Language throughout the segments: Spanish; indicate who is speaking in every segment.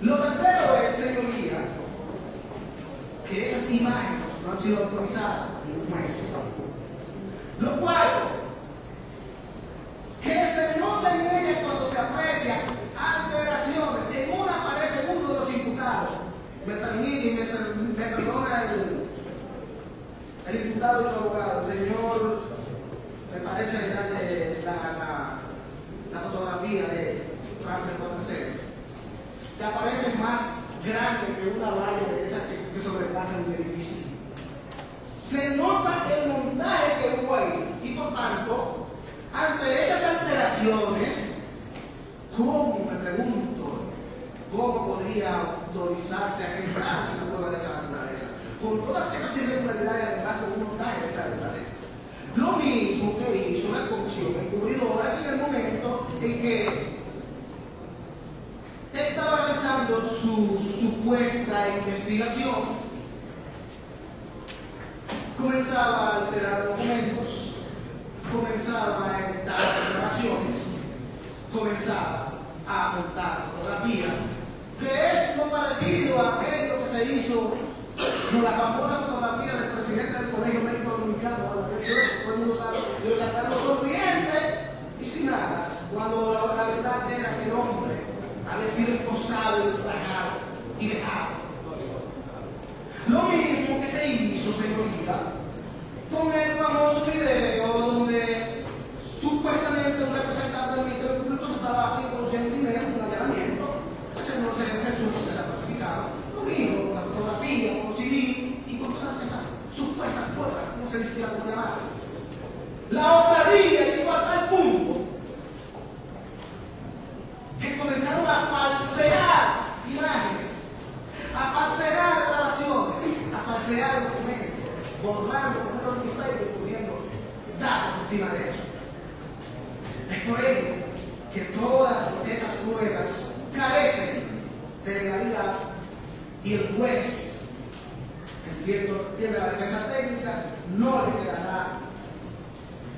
Speaker 1: Lo tercero es, señoría, que esas imágenes no han sido autorizadas en un mes. Lo cuarto, que se nota en ella cuando se aprecian alteraciones. En una aparece uno de los imputados. Me perdona el imputado y su abogado, el señor, me parece la fotografía de Franklin Cornacero, que aparece más grande que una valla de esas que sobrepasan un edificio. Se nota el montaje que hubo ahí y por tanto, ante esas alteraciones, ¿cómo, me pregunto, cómo podría autorizarse a entrar si una prueba de esa naturaleza? Con todas esas irregularidades, además, con un montaje de esa naturaleza. Lo mismo que hizo la comisión encubridora en el momento en que estaba realizando su supuesta investigación. Comenzaba a alterar documentos, comenzaba a editar grabaciones, comenzaba a montar fotografía, que es lo parecido a aquello que se hizo con la famosa fotografía del presidente del Colegio Médico Dominicano, todo el mundo sabe, lo sacaron sonriente y sin nada, cuando la verdad era que el hombre había sido esposado, ultrajado y dejado. Lo mismo que se hizo, señorita, con el famoso video donde supuestamente un representante del Ministerio Público estaba aquí produciendo dinero en un allanamiento. Ese no se asunto que era clasificado. Lo mismo con la fotografía, con los CD y con todas estas supuestas pruebas, no se decía cómo llamarlo. La osadía llegó a tal punto que comenzaron a falsear imágenes, a falsear grabaciones, a falsear documentos, borrando documentos de papel y poniendo datos encima de eso. Es por ello que todas esas pruebas carecen de legalidad y el juez, entiende la defensa técnica, no le quedará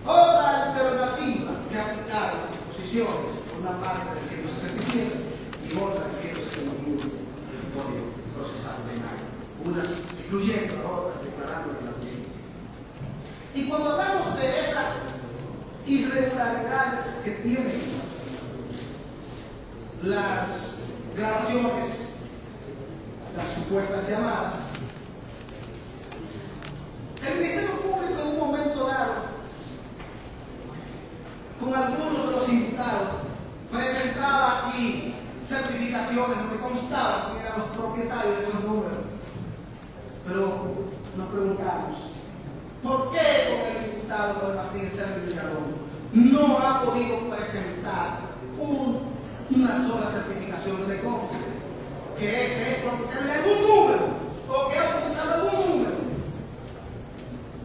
Speaker 1: otra alternativa que aplicar las disposiciones, por una parte del 167 y otra del 171 del Código Procesal Penal, unas excluyendo a otras, declarando la homicidio. Y cuando hablamos de esas irregularidades que tienen las grabaciones, las supuestas llamadas, el Ministerio Público en un momento dado, con algunos de los imputados, presentaba aquí certificaciones donde constaba quién eran los propietarios de esos números. Pero nos preguntamos, ¿por qué con el imputado Noel Martínez Villalón no ha podido presentar una sola certificación donde conste que es propietario de algún número o que ha utilizado algún número?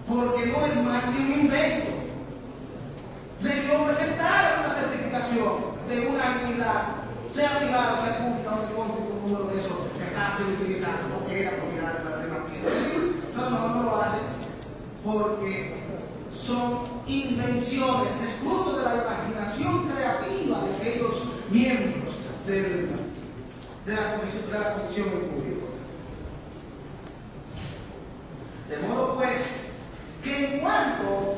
Speaker 1: Porque no es más que un invento. Debió presentar una certificación de una entidad, sea privada o sea pública, donde conste que un número de esos que estaba siendo utilizado o que era propiedad de Martínez. No lo hace porque son invenciones, es fruto de la imaginación creativa de aquellos miembros de la comisión encubierta. De modo pues que en cuanto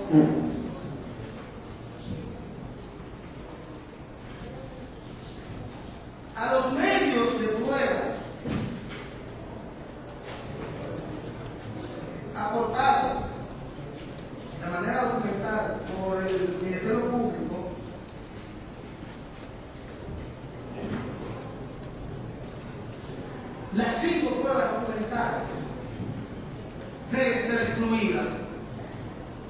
Speaker 1: a los medios de prueba aportados de manera documental por el Ministerio Público, las 5 pruebas documentales deben ser excluidas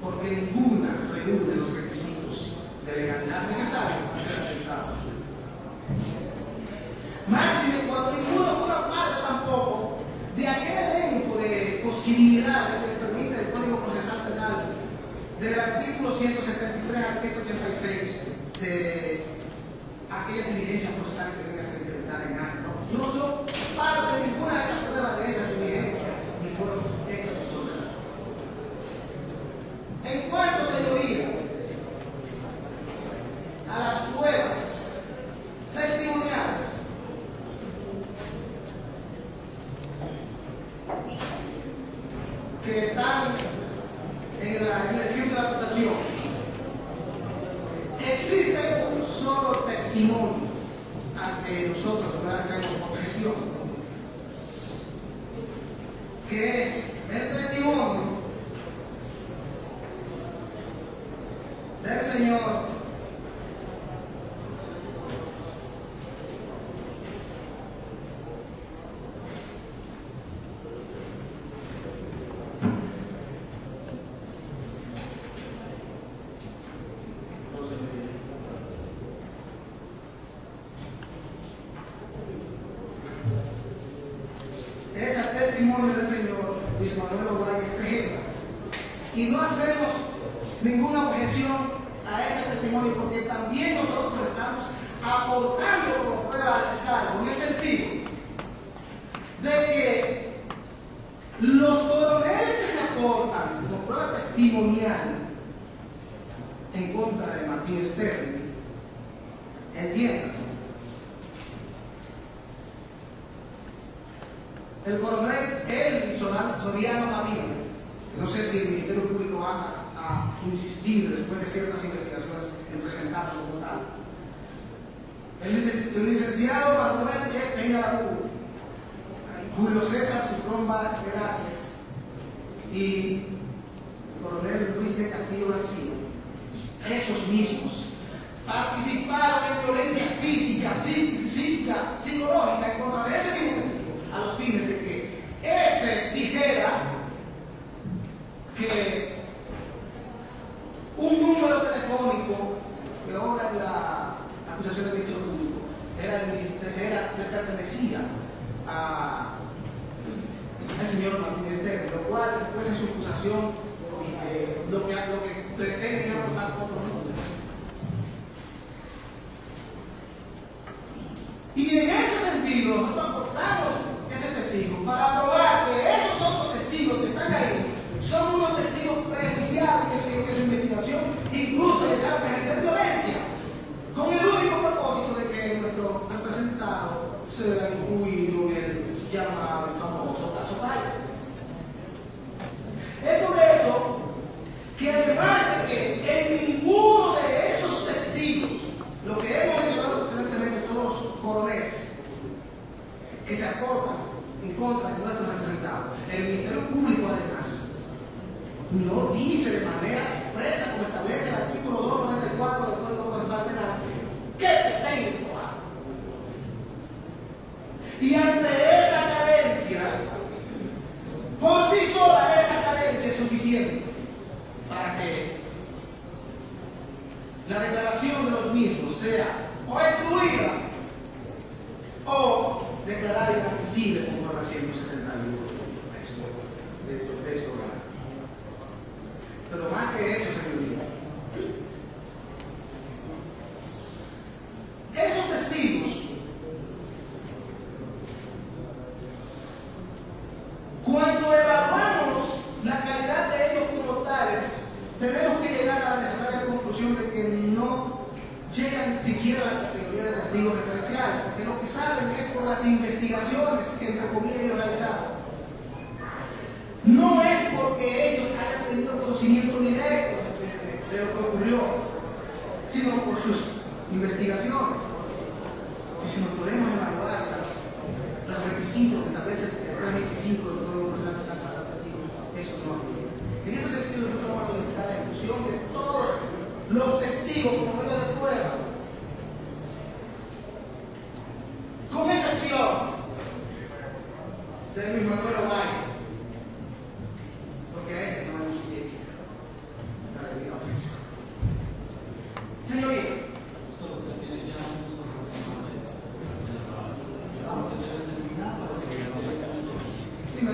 Speaker 1: porque ninguna reúne los requisitos de legalidad necesarios para ser acreditados. Máxime cuando ninguno forma parte tampoco de aquel elenco de posibilidades que permite el Código Procesal Penal, del artículo 173 al 186 de aquellas diligencias procesales que deben ser implementadas en acto. No son parte de ninguna de esas pruebas de esas diligencias ni fueron hechas por nosotros. En cuanto, señoría, a las pruebas testimoniales, que están en el escrito de la acusación, existe un solo testimonio ante nosotros, no hacemos objeción, que es el testimonio del Señor del Señor Luis Manuel Ovalle Tejeda, y no hacemos ninguna objeción a ese testimonio, porque también nosotros estamos aportando como prueba al descargo, en el sentido de que los coroneles que se aportan como prueba testimonial en contra de Martín Sterling, entiéndase, el coronel Elvis Soriano Gaviria, no sé si el Ministerio Público va a insistir después de ciertas investigaciones en presentarlo como tal. El licenciado Manuel Peña-Larú, Julio César Sufrón Velázquez y el coronel Luis de Castillo García, esos mismos participaron en violencia física, psíquica, psicológica en contra de ese mismo testigo, a los fines de que este dijera que un número telefónico que ahora en la acusación del Ministerio Público le pertenecía al señor Martín Sterling, lo cual después en su acusación lo que pretende es aportar otro número. Y en ese sentido nosotros aportamos ese testigo para probar que esos otros testigos que están ahí son unos testigos perjudiciales que su investigación incluso llegaron a ejercer violencia, con el único propósito de que nuestro representado se vea incluido en el llamado y famoso caso Paya. Es por eso que además de que en ninguno de esos testigos, lo que hemos mencionado recientemente, todos los coroneles que se aportan en contra de nuestros representados, el Ministerio Público además no dice de manera expresa, como establece el artículo 294 del Código Procesal Penal, qué pretende probar. Y ante esa carencia, por sí sola esa carencia es suficiente para que la declaración de los mismos sea o excluida o declarada inadmisible conforme al 171 del texto legal. Pero más que eso, señoría, esos testigos, cuando evaluamos la calidad de ellos como tales, tenemos que llegar a la necesaria conclusión de que no llegan siquiera a la categoría de testigos referenciales, porque lo que saben es por las investigaciones que entre comillas ellos realizaron. No es porque ellos hayan tenido conocimiento directo de lo que ocurrió, sino por sus investigaciones. Y si nos podemos evaluar los requisitos que establece el 325 del Código Procesal Penal para los testigos, eso no ocurre. En ese sentido, nosotros vamos a solicitar la inclusión de todos los testigos como medio de prueba, con excepción de Luis Manuel Ovalle, porque a ese no hemos subido la debida ofensiva. Señoría, sí, me ha